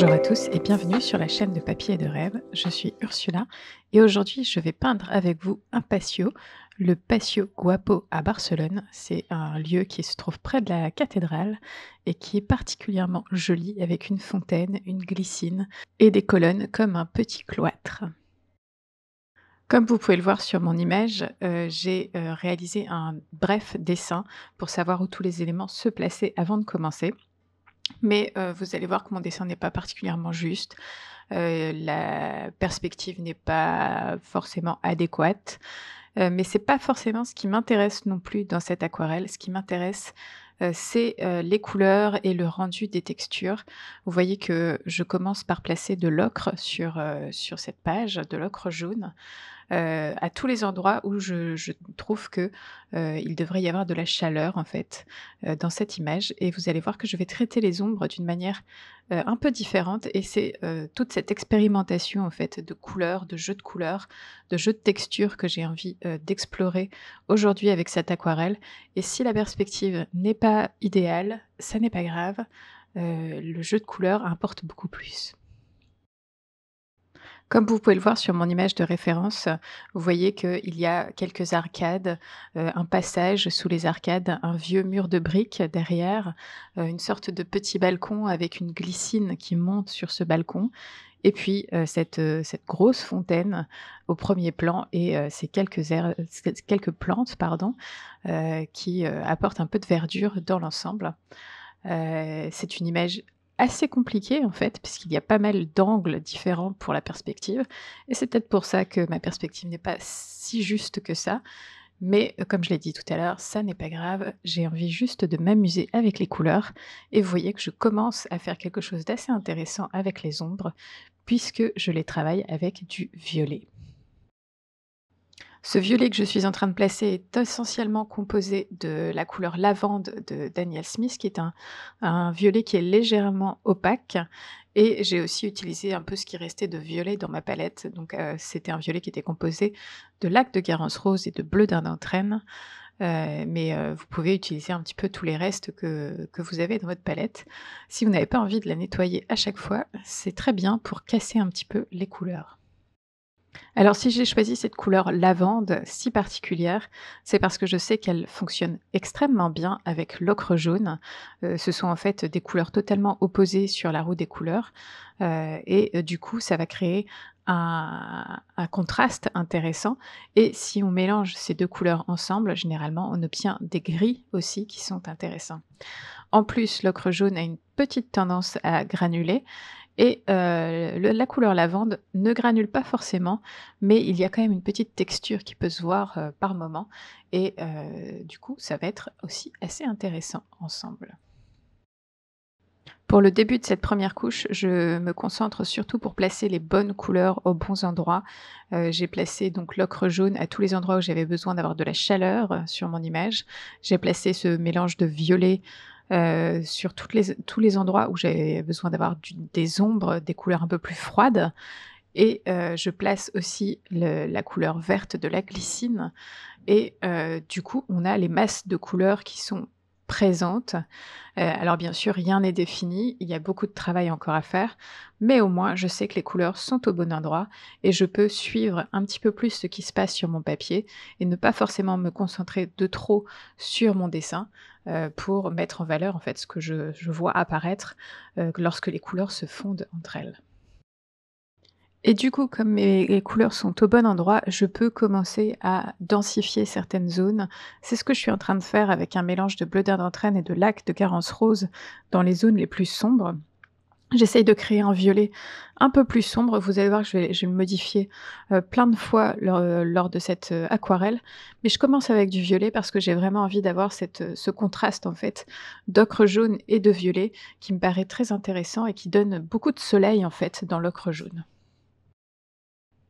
Bonjour à tous et bienvenue sur la chaîne de Papier et de Rêve. Je suis Ursula et aujourd'hui je vais peindre avec vous un patio, le Patio Guapo à Barcelone. C'est un lieu qui se trouve près de la cathédrale et qui est particulièrement joli avec une fontaine, une glycine et des colonnes comme un petit cloître. Comme vous pouvez le voir sur mon image, j'ai réalisé un bref dessin pour savoir où tous les éléments se plaçaient avant de commencer. Mais vous allez voir que mon dessin n'est pas particulièrement juste. La perspective n'est pas forcément adéquate, mais c'est pas forcément ce qui m'intéresse non plus dans cette aquarelle. Ce qui m'intéresse, c'est, les couleurs et le rendu des textures. Vous voyez que je commence par placer de l'ocre sur cette page, de l'ocre jaune, à tous les endroits où je trouve que, il devrait y avoir de la chaleur en fait, dans cette image et vous allez voir que je vais traiter les ombres d'une manière, un peu différente et c'est, toute cette expérimentation en fait de couleurs, de jeux de couleurs, de jeux de textures que j'ai envie, d'explorer aujourd'hui avec cette aquarelle et si la perspective n'est pas idéale, ça n'est pas grave, le jeu de couleurs importe beaucoup plus. Comme vous pouvez le voir sur mon image de référence, vous voyez qu'il y a quelques arcades, un passage sous les arcades, un vieux mur de briques derrière, une sorte de petit balcon avec une glycine qui monte sur ce balcon et puis, cette grosse fontaine au premier plan et ces quelques plantes pardon, qui, apportent un peu de verdure dans l'ensemble. C'est une image assez compliquée en fait, puisqu'il y a pas mal d'angles différents pour la perspective et c'est peut-être pour ça que ma perspective n'est pas si juste que ça. Mais, comme je l'ai dit tout à l'heure, ça n'est pas grave, j'ai envie juste de m'amuser avec les couleurs et vous voyez que je commence à faire quelque chose d'assez intéressant avec les ombres, puisque je les travaille avec du violet. Ce violet que je suis en train de placer est essentiellement composé de la couleur lavande de Daniel Smith, qui est un violet qui est légèrement opaque et j'ai aussi utilisé un peu ce qui restait de violet dans ma palette. Donc, c'était un violet qui était composé de lac de Garance rose et de bleu d'Inde-en-Traîne, mais vous pouvez utiliser un petit peu tous les restes que vous avez dans votre palette. Si vous n'avez pas envie de la nettoyer à chaque fois, c'est très bien pour casser un petit peu les couleurs. Alors si j'ai choisi cette couleur lavande si particulière, c'est parce que je sais qu'elle fonctionne extrêmement bien avec l'ocre jaune. Ce sont en fait des couleurs totalement opposées sur la roue des couleurs, et du coup ça va créer un contraste intéressant et si on mélange ces 2 couleurs ensemble, généralement on obtient des gris aussi qui sont intéressants. En plus, l'ocre jaune a une petite tendance à granuler et la couleur lavande ne granule pas forcément, mais il y a quand même une petite texture qui peut se voir, par moment et du coup, ça va être aussi assez intéressant ensemble. Pour le début de cette première couche, je me concentre surtout pour placer les bonnes couleurs aux bons endroits. J'ai placé donc l'ocre jaune à tous les endroits où j'avais besoin d'avoir de la chaleur, sur mon image. J'ai placé ce mélange de violet, sur tous les endroits où j'avais besoin d'avoir des ombres, des couleurs un peu plus froides et je place aussi la couleur verte de la glycine et du coup, on a les masses de couleurs qui sont présentes. Alors bien sûr, rien n'est défini, il y a beaucoup de travail encore à faire, mais au moins je sais que les couleurs sont au bon endroit et je peux suivre un petit peu plus ce qui se passe sur mon papier et ne pas forcément me concentrer de trop sur mon dessin, pour mettre en valeur en fait ce que je vois apparaître, lorsque les couleurs se fondent entre elles. Et du coup, comme mes couleurs sont au bon endroit, je peux commencer à densifier certaines zones. C'est ce que je suis en train de faire avec un mélange de bleu d'Inde-en-Traîne et de lac de Garance rose dans les zones les plus sombres. J'essaye de créer un violet un peu plus sombre. Vous allez voir que je vais le modifier, plein de fois lors de cette, aquarelle. Mais je commence avec du violet parce que j'ai vraiment envie d'avoir ce contraste en fait d'ocre jaune et de violet qui me paraît très intéressant et qui donne beaucoup de soleil en fait dans l'ocre jaune.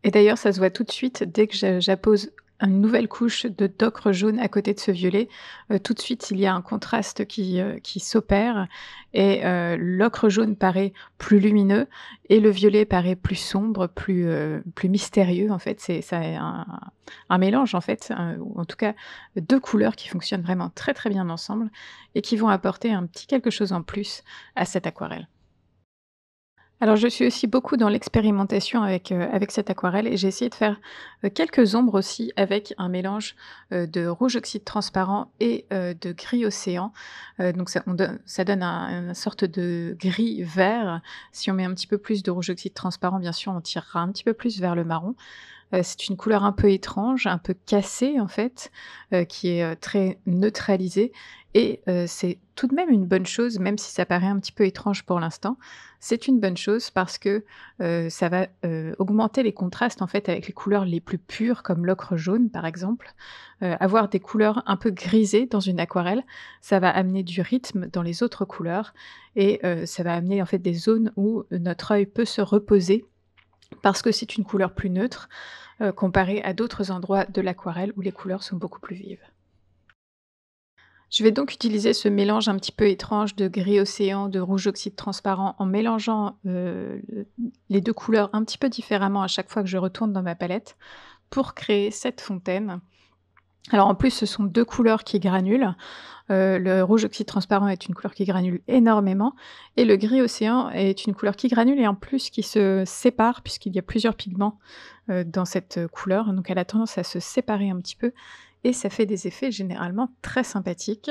Et d'ailleurs, ça se voit tout de suite dès que j'appose une nouvelle couche d'ocre jaune à côté de ce violet, tout de suite il y a un contraste qui s'opère et l'ocre jaune paraît plus lumineux et le violet paraît plus sombre, plus mystérieux en fait. C'est un mélange en fait, ou en tout cas 2 couleurs qui fonctionnent vraiment très, très bien ensemble et qui vont apporter un petit quelque chose en plus à cette aquarelle. Alors je suis aussi beaucoup dans l'expérimentation avec cette aquarelle et j'ai essayé de faire, quelques ombres aussi avec un mélange, de rouge oxyde transparent et de gris océan. Donc ça donne un sorte de gris vert. Si on met un petit peu plus de rouge oxyde transparent, bien sûr, on tirera un petit peu plus vers le marron. C'est une couleur un peu étrange, un peu cassée en fait, qui est, très neutralisée et c'est tout de même une bonne chose, même si ça paraît un petit peu étrange pour l'instant. C'est une bonne chose parce que, ça va, augmenter les contrastes en fait avec les couleurs les plus pures comme l'ocre jaune par exemple. Avoir des couleurs un peu grisées dans une aquarelle, ça va amener du rythme dans les autres couleurs et ça va amener en fait des zones où notre œil peut se reposer parce que c'est une couleur plus neutre, comparée à d'autres endroits de l'aquarelle où les couleurs sont beaucoup plus vives. Je vais donc utiliser ce mélange un petit peu étrange de gris océan, de rouge oxyde transparent en mélangeant, les 2 couleurs un petit peu différemment à chaque fois que je retourne dans ma palette pour créer cette fontaine. Alors en plus, ce sont 2 couleurs qui granulent. Le rouge oxyde transparent est une couleur qui granule énormément et le gris océan est une couleur qui granule et en plus qui se sépare puisqu'il y a plusieurs pigments, dans cette, couleur. Donc elle a tendance à se séparer un petit peu et ça fait des effets généralement très sympathiques,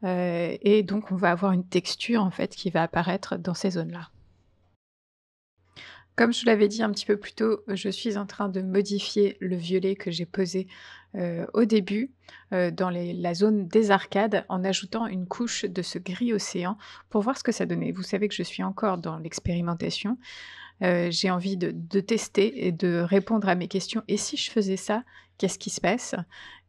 et donc on va avoir une texture en fait qui va apparaître dans ces zones-là. Comme je l'avais dit un petit peu plus tôt, je suis en train de modifier le violet que j'ai posé, au début, dans la zone des arcades en ajoutant une couche de ce gris océan pour voir ce que ça donnait. Vous savez que je suis encore dans l'expérimentation. J'ai envie de tester et de répondre à mes questions: «Et si je faisais ça, qu'est-ce qui se passe?»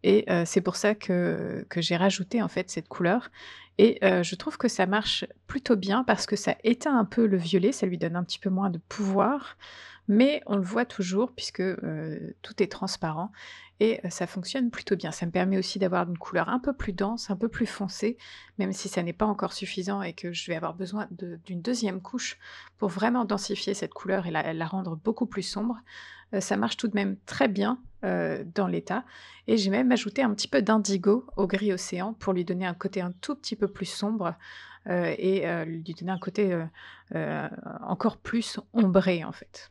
et c'est pour ça que j'ai rajouté, en fait, cette couleur et je trouve que ça marche plutôt bien parce que ça éteint un peu le violet, ça lui donne un petit peu moins de pouvoir, mais on le voit toujours puisque, tout est transparent et ça fonctionne plutôt bien. Ça me permet aussi d'avoir une couleur un peu plus dense, un peu plus foncée, même si ça n'est pas encore suffisant et que je vais avoir besoin d'une deuxième couche pour vraiment densifier cette couleur et la rendre beaucoup plus sombre. Ça marche tout de même très bien, dans l'état et j'ai même ajouté un petit peu d'indigo au gris océan pour lui donner un côté un tout petit peu plus sombre, et lui donner un côté, heu, encore plus ombré, en fait.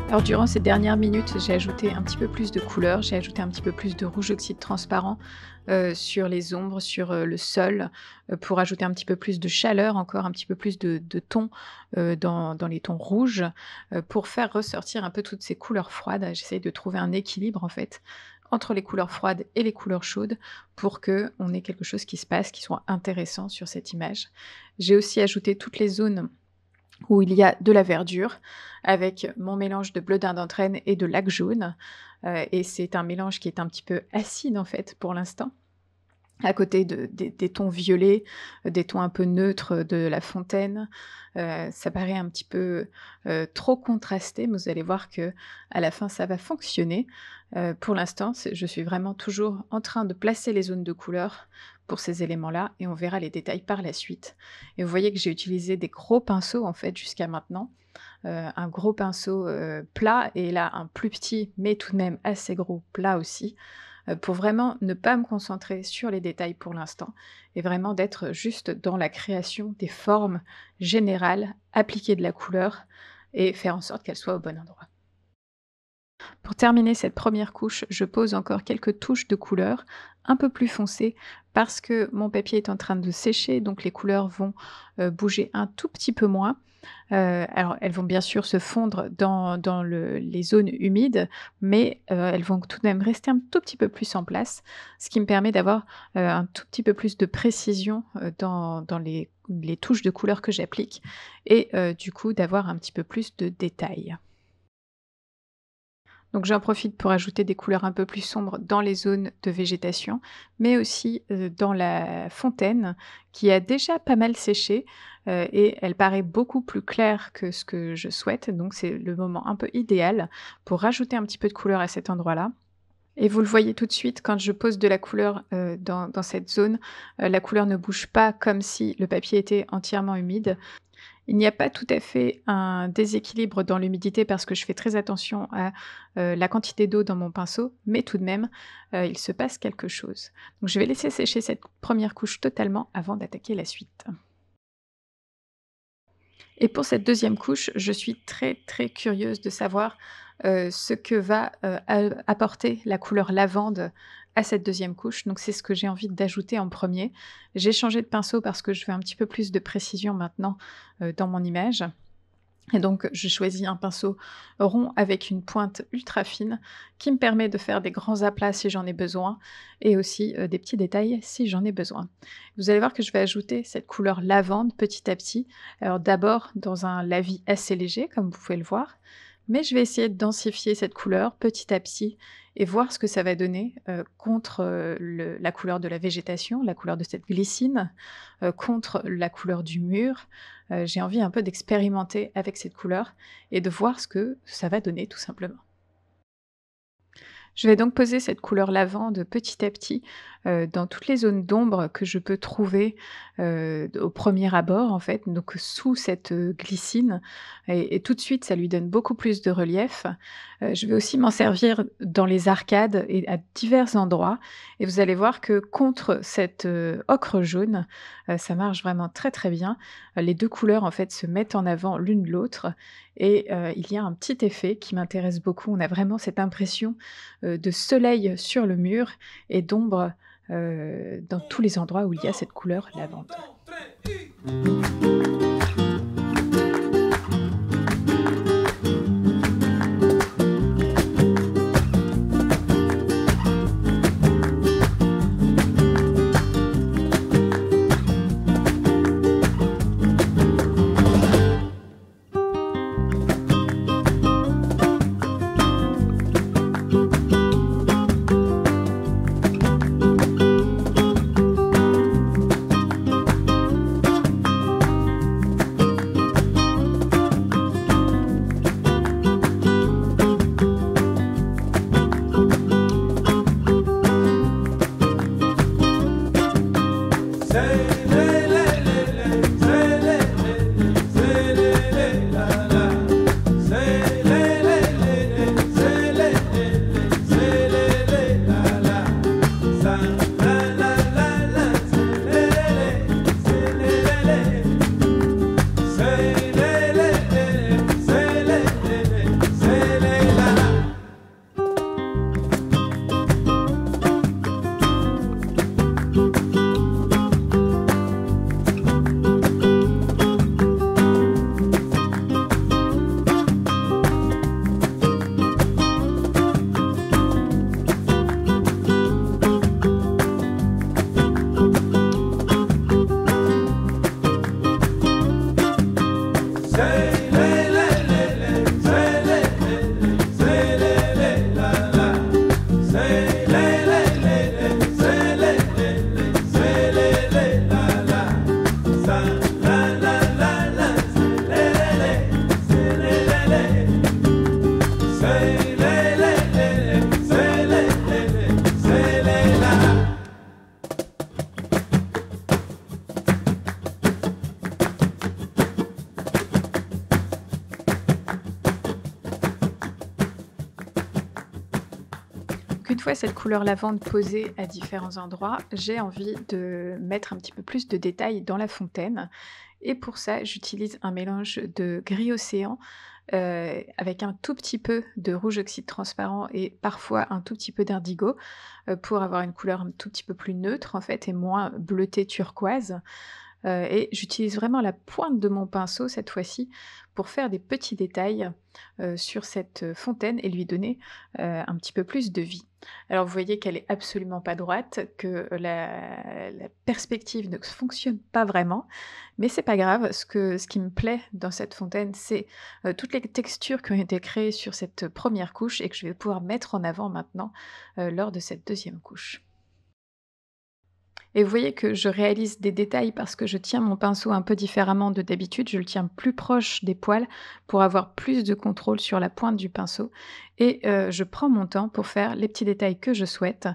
Alors durant ces dernières minutes, j'ai ajouté un petit peu plus de couleur, j'ai ajouté un petit peu plus de rouge oxyde transparent, sur les ombres, sur, le sol, pour ajouter un petit peu plus de chaleur, encore un petit peu plus de ton, dans les tons rouges, pour faire ressortir un peu toutes ces couleurs froides. J'essaye de trouver un équilibre en fait, entre les couleurs froides et les couleurs chaudes pour qu'on ait quelque chose qui se passe, qui soit intéressant sur cette image. J'ai aussi ajouté toutes les zones où il y a de la verdure avec mon mélange de bleu d'Inde et de lac jaune. Et c'est un mélange qui est un petit peu acide en fait pour l'instant, à côté des tons violets, des tons un peu neutres de la fontaine. Ça paraît un petit peu, trop contrasté, mais vous allez voir que à la fin, ça va fonctionner. Pour l'instant, je suis vraiment toujours en train de placer les zones de couleur pour ces éléments-là et on verra les détails par la suite. Et vous voyez que j'ai utilisé des gros pinceaux, en fait, jusqu'à maintenant. Un gros pinceau, plat et là, un plus petit, mais tout de même assez gros plat aussi, pour vraiment ne pas me concentrer sur les détails pour l'instant et vraiment d'être juste dans la création des formes générales, appliquer de la couleur et faire en sorte qu'elle soit au bon endroit. Pour terminer cette première couche, je pose encore quelques touches de couleur un peu plus foncées parce que mon papier est en train de sécher, donc les couleurs vont bouger un tout petit peu moins. Alors elles vont bien sûr se fondre dans les zones humides, mais elles vont tout de même rester un tout petit peu plus en place, ce qui me permet d'avoir un tout petit peu plus de précision dans les touches de couleur que j'applique et du coup d'avoir un petit peu plus de détails. Donc j'en profite pour ajouter des couleurs un peu plus sombres dans les zones de végétation, mais aussi, dans la fontaine qui a déjà pas mal séché, et elle paraît beaucoup plus claire que ce que je souhaite. Donc c'est le moment un peu idéal pour rajouter un petit peu de couleur à cet endroit-là. Et vous le voyez tout de suite quand je pose de la couleur, dans cette zone, la couleur ne bouge pas comme si le papier était entièrement humide. Il n'y a pas tout à fait un déséquilibre dans l'humidité parce que je fais très attention à, la quantité d'eau dans mon pinceau, mais tout de même, il se passe quelque chose. Donc je vais laisser sécher cette première couche totalement avant d'attaquer la suite. Et pour cette deuxième couche, je suis très, très curieuse de savoir, ce que va, apporter la couleur lavande à cette deuxième couche. Donc c'est ce que j'ai envie d'ajouter en premier. J'ai changé de pinceau parce que je veux un petit peu plus de précision maintenant, dans mon image. Et donc, je choisis un pinceau rond avec une pointe ultra fine qui me permet de faire des grands aplats si j'en ai besoin et aussi des petits détails si j'en ai besoin. Vous allez voir que je vais ajouter cette couleur lavande petit à petit. Alors d'abord dans un lavis assez léger, comme vous pouvez le voir, mais je vais essayer de densifier cette couleur petit à petit et voir ce que ça va donner contre la couleur de la végétation, la couleur de cette glycine, contre la couleur du mur. J'ai envie un peu d'expérimenter avec cette couleur et de voir ce que ça va donner tout simplement. Je vais donc poser cette couleur lavande petit à petit, dans toutes les zones d'ombre que je peux trouver, au premier abord en fait, donc sous cette, glycine et tout de suite ça lui donne beaucoup plus de relief. Je vais aussi m'en servir dans les arcades et à divers endroits et vous allez voir que contre cette, ocre jaune, ça marche vraiment très, très bien. Les 2 couleurs en fait se mettent en avant l'une l'autre et il y a un petit effet qui m'intéresse beaucoup. On a vraiment cette impression de soleil sur le mur et d'ombre, dans tous les endroits où il y a cette couleur lavande. Donc une fois cette couleur lavande posée à différents endroits, j'ai envie de mettre un petit peu plus de détails dans la fontaine et pour ça, j'utilise un mélange de gris océan, avec un tout petit peu de rouge oxyde transparent et parfois un tout petit peu d'indigo, pour avoir une couleur un tout petit peu plus neutre en fait et moins bleutée turquoise. Et j'utilise vraiment la pointe de mon pinceau cette fois-ci pour faire des petits détails, sur cette, fontaine et lui donner, un petit peu plus de vie. Alors vous voyez qu'elle est absolument pas droite, que la perspective ne fonctionne pas vraiment, mais c'est pas grave. Ce qui me plaît dans cette fontaine, c'est, toutes les textures qui ont été créées sur cette, première couche et que je vais pouvoir mettre en avant maintenant, lors de cette deuxième couche. Et vous voyez que je réalise des détails parce que je tiens mon pinceau un peu différemment de d'habitude. Je le tiens plus proche des poils pour avoir plus de contrôle sur la pointe du pinceau et je prends mon temps pour faire les petits détails que je souhaite.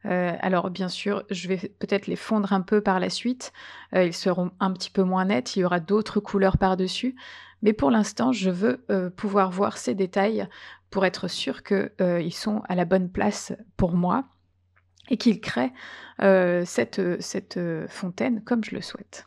Alors bien sûr, je vais peut-être les fondre un peu par la suite, ils seront un petit peu moins nets, il y aura d'autres couleurs par-dessus. Mais pour l'instant, je veux, pouvoir voir ces détails pour être sûre que, ils sont à la bonne place pour moi et qu'il crée, cette fontaine comme je le souhaite.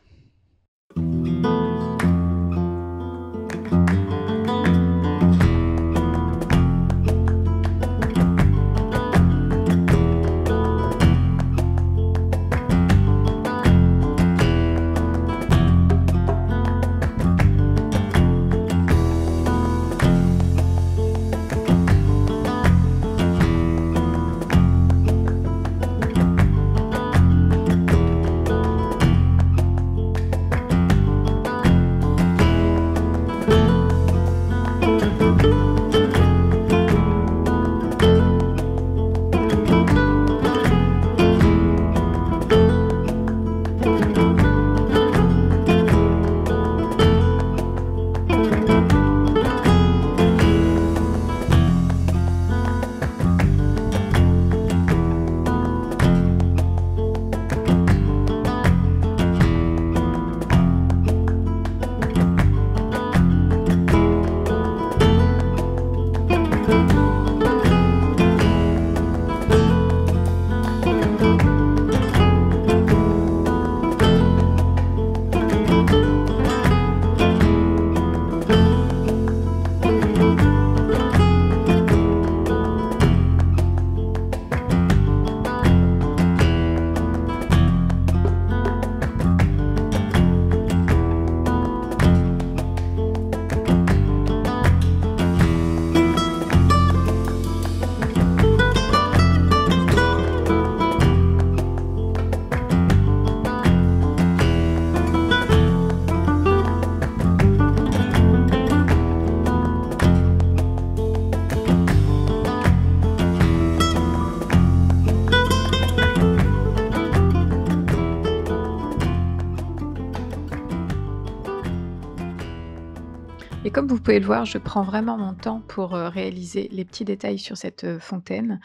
Et comme vous pouvez le voir, je prends vraiment mon temps pour, réaliser les petits détails sur cette, fontaine.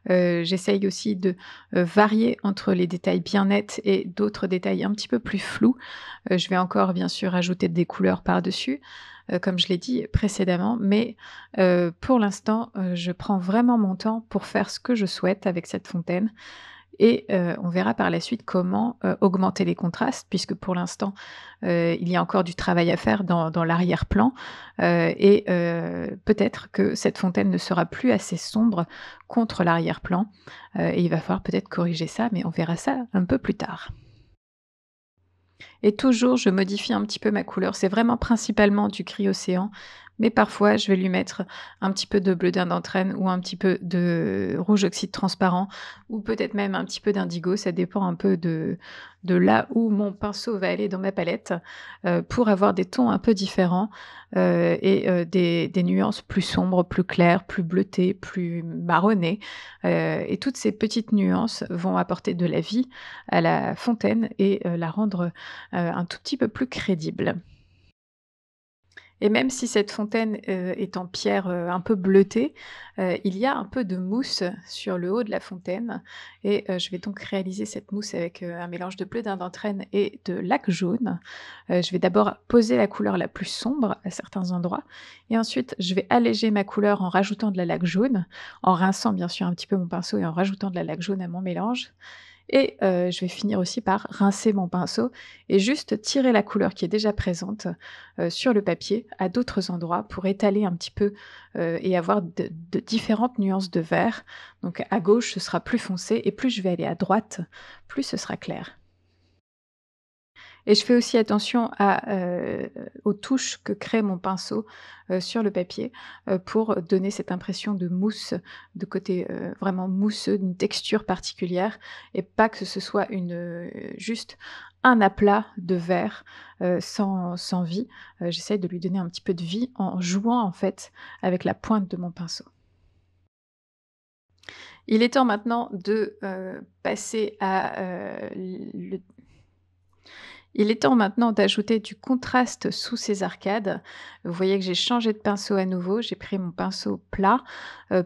J'essaye aussi de, varier entre les détails bien nets et d'autres détails un petit peu plus flous. Je vais encore bien sûr ajouter des couleurs par-dessus, comme je l'ai dit précédemment, mais pour l'instant, je prends vraiment mon temps pour faire ce que je souhaite avec cette fontaine et on verra par la suite comment, augmenter les contrastes puisque pour l'instant, il y a encore du travail à faire dans l'arrière-plan, et peut-être que cette fontaine ne sera plus assez sombre contre l'arrière-plan, et il va falloir peut-être corriger ça, mais on verra ça un peu plus tard. Et toujours, je modifie un petit peu ma couleur. C'est vraiment principalement du gris océan, mais parfois je vais lui mettre un petit peu de bleu d'Inde d'entraîne ou un petit peu de rouge oxyde transparent ou peut-être même un petit peu d'indigo. Ça dépend un peu de là où mon pinceau va aller dans ma palette, pour avoir des tons un peu différents, et des nuances plus sombres, plus claires, plus bleutées, plus marronnées, et toutes ces petites nuances vont apporter de la vie à la fontaine et la rendre, un tout petit peu plus crédible. Et même si cette fontaine, est en pierre, un peu bleutée, il y a un peu de mousse sur le haut de la fontaine et je vais donc réaliser cette mousse avec, un mélange de bleu d'Indentrène et de laque jaune. Je vais d'abord poser la couleur la plus sombre à certains endroits et ensuite je vais alléger ma couleur en rajoutant de la laque jaune, en rinçant bien sûr un petit peu mon pinceau et en rajoutant de la laque jaune à mon mélange. Et je vais finir aussi par rincer mon pinceau et juste tirer la couleur qui est déjà présente, sur le papier à d'autres endroits pour étaler un petit peu, et avoir de différentes nuances de vert. Donc à gauche, ce sera plus foncé et plus je vais aller à droite, plus ce sera clair. Et je fais aussi attention aux touches que crée mon pinceau, sur le papier, pour donner cette impression de mousse, de côté, vraiment mousseux, d'une texture particulière et pas que ce soit juste un aplat de verre, sans vie. J'essaie de lui donner un petit peu de vie en jouant, en fait, avec la pointe de mon pinceau. Il est temps maintenant de, passer à, le Il est temps maintenant d'ajouter du contraste sous ces arcades. Vous voyez que j'ai changé de pinceau à nouveau. J'ai pris mon pinceau plat,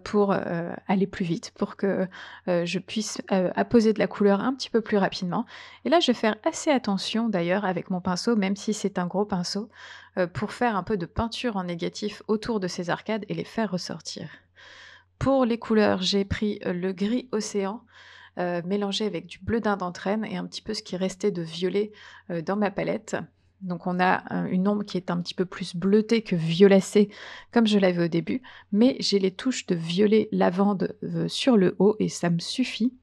pour, aller plus vite, pour que, je puisse, apposer de la couleur un petit peu plus rapidement. Et là, je vais faire assez attention d'ailleurs avec mon pinceau, même si c'est un gros pinceau, pour faire un peu de peinture en négatif autour de ces arcades et les faire ressortir. Pour les couleurs, j'ai pris, le gris océan, mélangé avec du bleu d'Indentrène et un petit peu ce qui restait de violet, dans ma palette. Donc on a, une ombre qui est un petit peu plus bleutée que violacée comme je l'avais au début, mais j'ai les touches de violet lavande, sur le haut et ça me suffit.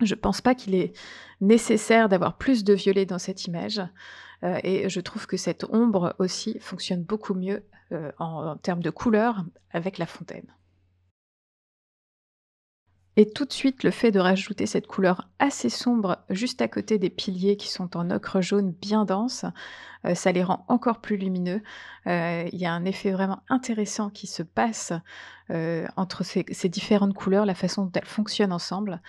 Je pense pas qu'il est nécessaire d'avoir plus de violet dans cette image, et je trouve que cette ombre aussi fonctionne beaucoup mieux, en termes de couleur avec la fontaine. Et tout de suite, le fait de rajouter cette couleur assez sombre juste à côté des piliers qui sont en ocre jaune bien dense, ça les rend encore plus lumineux. Il y a un effet vraiment intéressant qui se passe, entre ces différentes couleurs, la façon dont elles fonctionnent ensemble.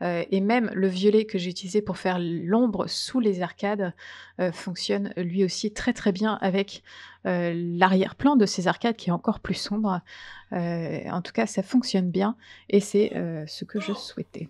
Et même le violet que j'ai utilisé pour faire l'ombre sous les arcades, fonctionne lui aussi très, très bien avec, l'arrière-plan de ces arcades qui est encore plus sombre. En tout cas, ça fonctionne bien et c'est, ce que je souhaitais.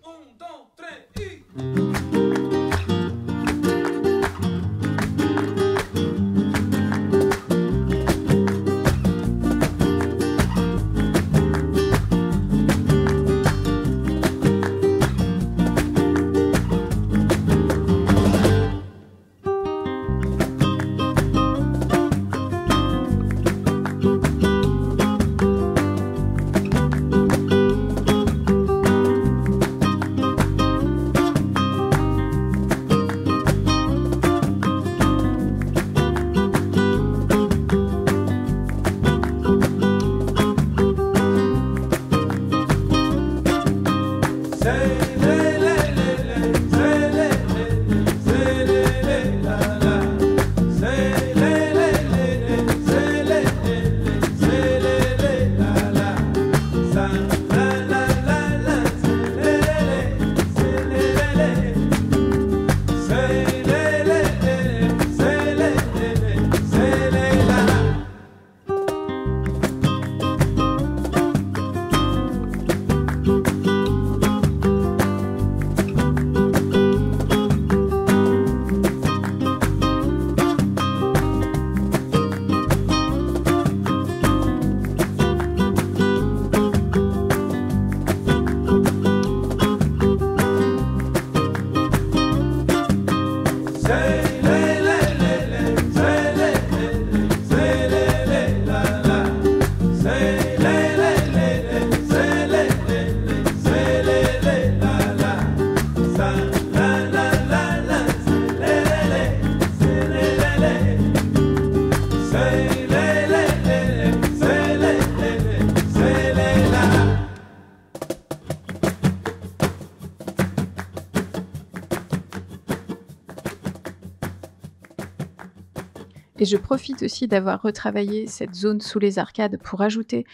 Et je profite aussi d'avoir retravaillé cette zone sous les arcades pour ajouter,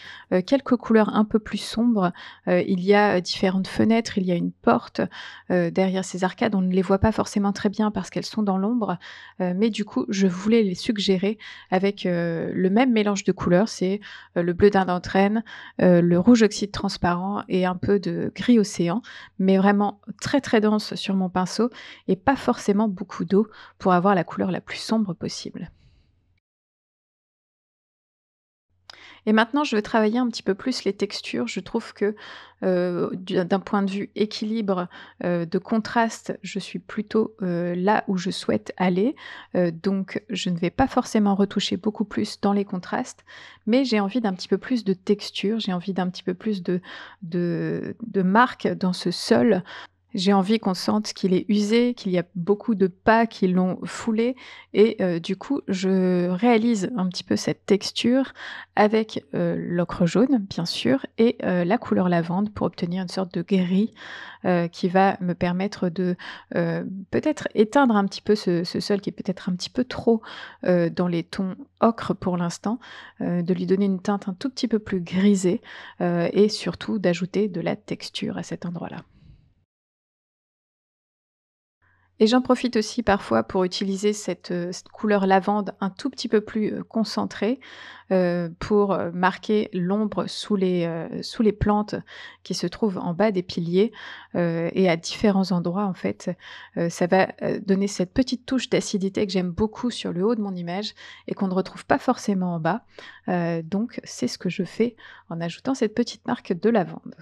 quelques couleurs un peu plus sombres. Il y a, différentes fenêtres, il y a une porte, derrière ces arcades. On ne les voit pas forcément très bien parce qu'elles sont dans l'ombre, mais du coup, je voulais les suggérer avec, le même mélange de couleurs. C'est, le bleu dinde d'entraîne, le rouge oxyde transparent et un peu de gris océan, mais vraiment très, très dense sur mon pinceau et pas forcément beaucoup d'eau pour avoir la couleur la plus sombre possible. Et maintenant, je veux travailler un petit peu plus les textures. Je trouve que, d'un point de vue équilibre, de contraste, je suis plutôt, là où je souhaite aller. Donc je ne vais pas forcément retoucher beaucoup plus dans les contrastes, mais j'ai envie d'un petit peu plus de texture, j'ai envie d'un petit peu plus de marque dans ce sol. J'ai envie qu'on sente qu'il est usé, qu'il y a beaucoup de pas qui l'ont foulé et du coup, je réalise un petit peu cette texture avec, l'ocre jaune, bien sûr et la couleur lavande pour obtenir une sorte de gris, qui va me permettre de, peut-être éteindre un petit peu ce sol qui est peut-être un petit peu trop, dans les tons ocre pour l'instant, de lui donner une teinte un tout petit peu plus grisée, et surtout d'ajouter de la texture à cet endroit-là. Et j'en profite aussi parfois pour utiliser cette couleur lavande un tout petit peu plus, concentrée, pour, marquer l'ombre sous les plantes qui se trouvent en bas des piliers, et à différents endroits en fait. Ça va, donner cette petite touche d'acidité que j'aime beaucoup sur le haut de mon image et qu'on ne retrouve pas forcément en bas. Donc c'est ce que je fais en ajoutant cette petite marque de lavande.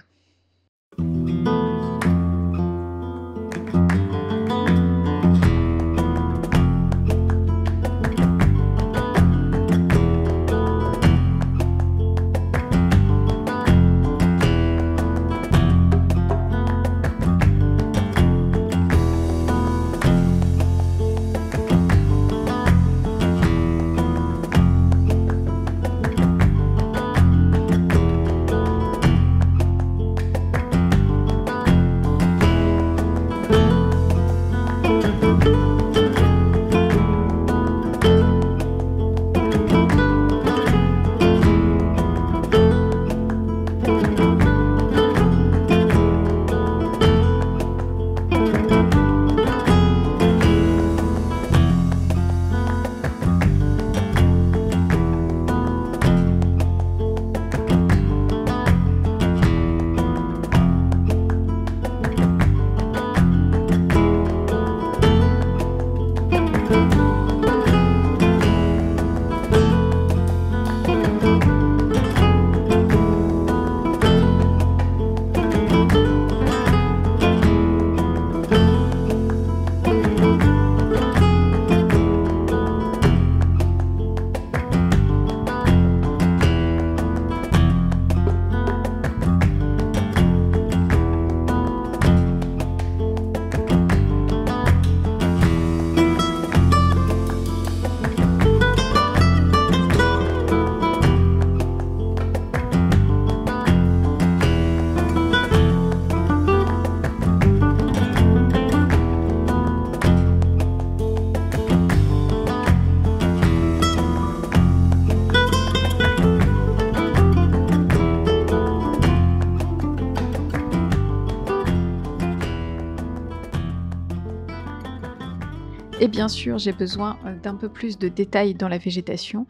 Et bien sûr, j'ai besoin, d'un peu plus de détails dans la végétation,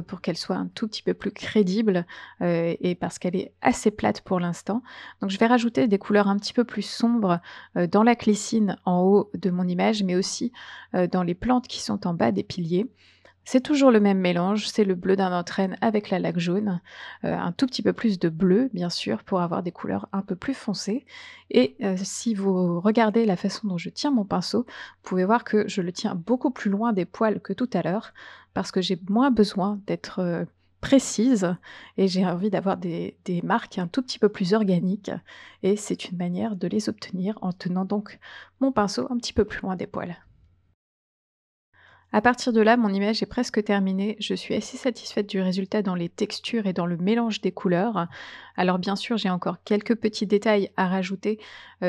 pour qu'elle soit un tout petit peu plus crédible, et parce qu'elle est assez plate pour l'instant. Donc je vais rajouter des couleurs un petit peu plus sombres, dans la glycine en haut de mon image, mais aussi, dans les plantes qui sont en bas des piliers. C'est toujours le même mélange, c'est le bleu d'un entraîne avec la laque jaune, un tout petit peu plus de bleu bien sûr pour avoir des couleurs un peu plus foncées et si vous regardez la façon dont je tiens mon pinceau, vous pouvez voir que je le tiens beaucoup plus loin des poils que tout à l'heure parce que j'ai moins besoin d'être, précise et j'ai envie d'avoir des marques un tout petit peu plus organiques et c'est une manière de les obtenir en tenant donc mon pinceau un petit peu plus loin des poils. À partir de là, mon image est presque terminée. Je suis assez satisfaite du résultat dans les textures et dans le mélange des couleurs. Alors bien sûr, j'ai encore quelques petits détails à rajouter,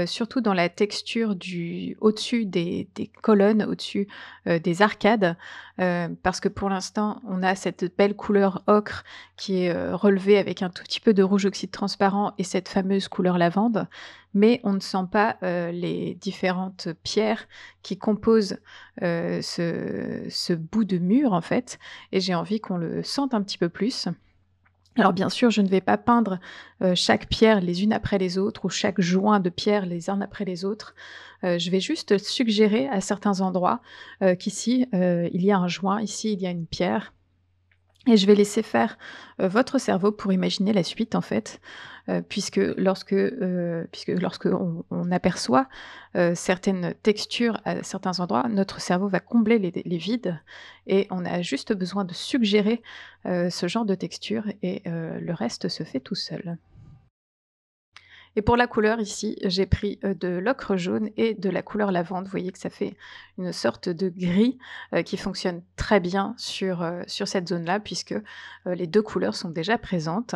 surtout dans la texture du au-dessus des colonnes, au-dessus, des arcades, parce que pour l'instant, on a cette belle couleur ocre qui est, relevée avec un tout petit peu de rouge oxyde transparent et cette fameuse couleur lavande. Mais on ne sent pas, les différentes pierres qui composent ce bout de mur, en fait, et j'ai envie qu'on le sente un petit peu plus. Alors bien sûr, je ne vais pas peindre, chaque pierre les unes après les autres ou chaque joint de pierre les uns après les autres. Je vais juste suggérer à certains endroits, qu'ici, il y a un joint, ici il y a une pierre et je vais laisser faire, votre cerveau pour imaginer la suite, en fait, puisque lorsque on aperçoit, certaines textures à certains endroits, notre cerveau va combler les vides et on a juste besoin de suggérer, ce genre de texture et le reste se fait tout seul. Et pour la couleur ici, j'ai pris, de l'ocre jaune et de la couleur lavande. Vous voyez que ça fait une sorte de gris, qui fonctionne très bien sur cette zone-là puisque, les 2 couleurs sont déjà présentes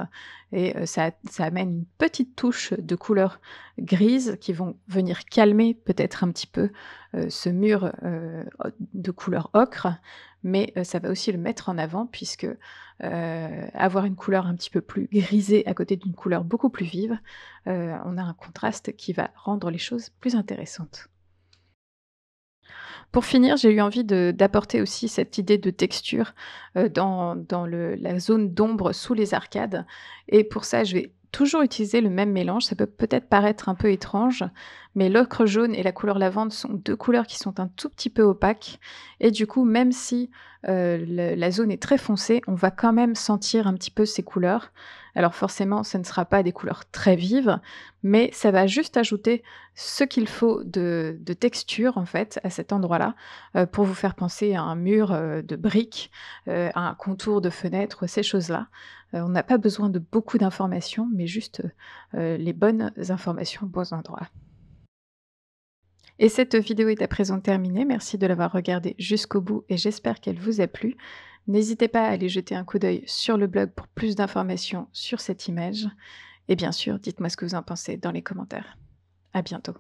et ça amène une petite touche de couleur grise qui vont venir calmer peut-être un petit peu, ce mur, de couleur ocre. Mais, ça va aussi le mettre en avant puisque, avoir une couleur un petit peu plus grisée à côté d'une couleur beaucoup plus vive, on a un contraste qui va rendre les choses plus intéressantes. Pour finir, j'ai eu envie d'apporter aussi cette idée de texture, dans la zone d'ombre sous les arcades et pour ça, je vais toujours utiliser le même mélange. Ça peut peut-être paraître un peu étrange, mais l'ocre jaune et la couleur lavande sont 2 couleurs qui sont un tout petit peu opaques et du coup, même si, le la zone est très foncée, on va quand même sentir un petit peu ces couleurs. Alors forcément, ce ne sera pas des couleurs très vives, mais ça va juste ajouter ce qu'il faut de texture, en fait, à cet endroit-là, pour vous faire penser à un mur, de briques, à un contour de fenêtre, ces choses-là. On n'a pas besoin de beaucoup d'informations, mais juste, les bonnes informations aux bons endroits. Et cette vidéo est à présent terminée. Merci de l'avoir regardée jusqu'au bout et j'espère qu'elle vous a plu. N'hésitez pas à aller jeter un coup d'œil sur le blog pour plus d'informations sur cette image et bien sûr, dites-moi ce que vous en pensez dans les commentaires. À bientôt.